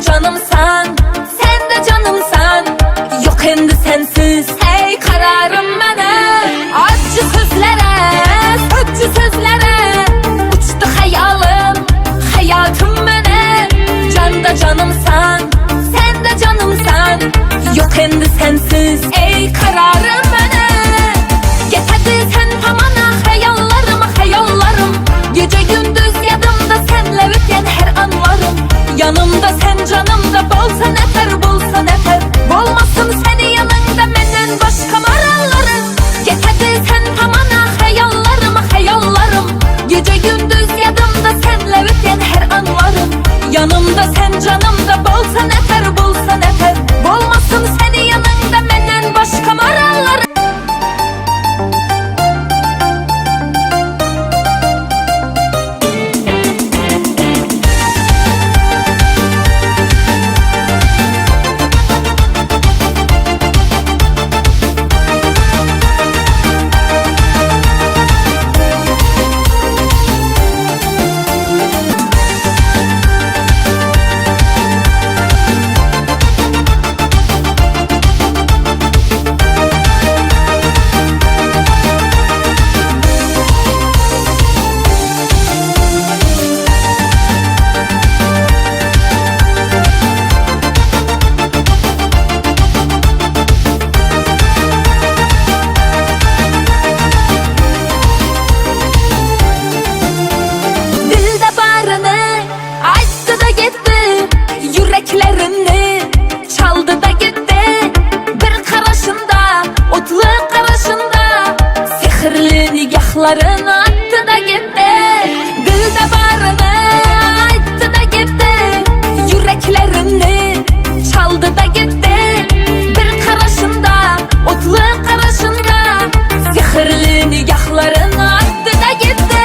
da canımsan, sen de canımsan. Yok endi sensiz hey kararım mənə. Acı sözlərə, sökçü sözlərə uçdu xəyalım, həyatım mənə. Can da canımsan, sen de canımsan. Yok endi sensiz ey kararım mənə. Getədi sen tamana xəyallarım, xəyallarım. Gece gündüz yadımda senle ötən her anlarım. Yanımda sen canımda bolsa nefer, bolsa nefer. Bolmasın seni yanında menden başka marallarım. Getədi sen tamana xəyallarım, xəyallarım. Gece gündüz yadımda senle ötən her anlarım. Yanımda sen canımda bolsa nefer, bolsa nefer. Bolmasın seni yanında menden başka marallarım. Yüreklerini çaldı da gitti. Bir karışında, otlu karışında sihirli nigahlarını attı da gitti. Dilde barını ayttı da gitti. Yüreklerini çaldı da gitti. Bir karışında, otlu karışında sihirli nigahlarını attı da gitti.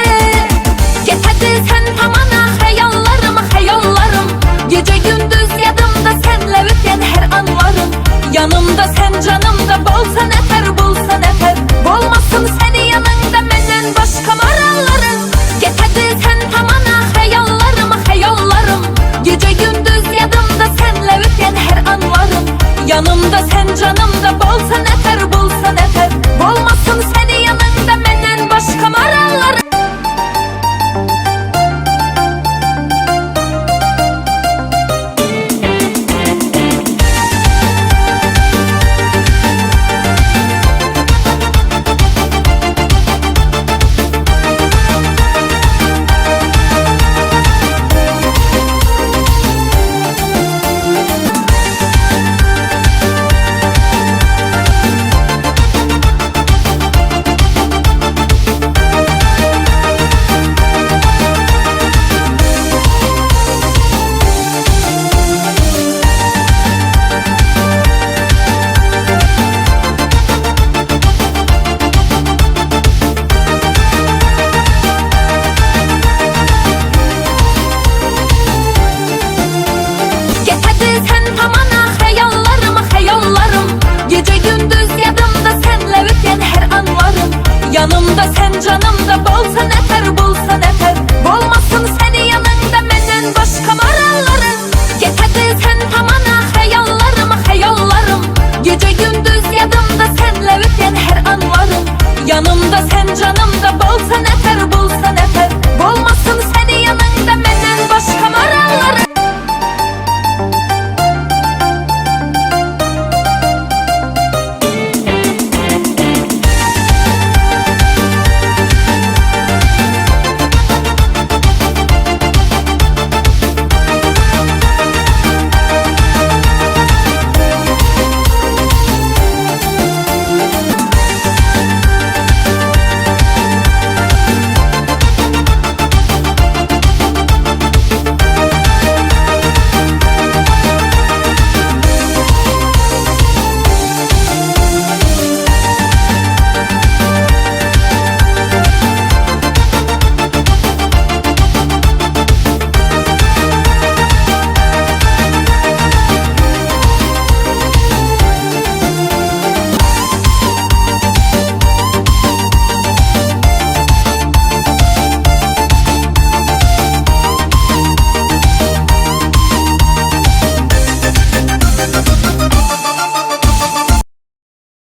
Getədi sen tamana xəyallarım, xəyallarım. Gece gündüz yadımda senle ötən her anlarım. Yanımda sen canımda bolsa nefer, bolsa nefer. Bolmasın seni yanında menden başka marallarım. Getədi sen tamana xəyallarım, xəyallarım. Gece gündüz yadımda senle ötən her anlarım. Yanımda sen canımda bolsa nefer, bolsa nefer. Bolmasın seni yanında menden başka marallarım. Gece gündüz yadımda senle ötən her anlarım. Yanımda sen canımda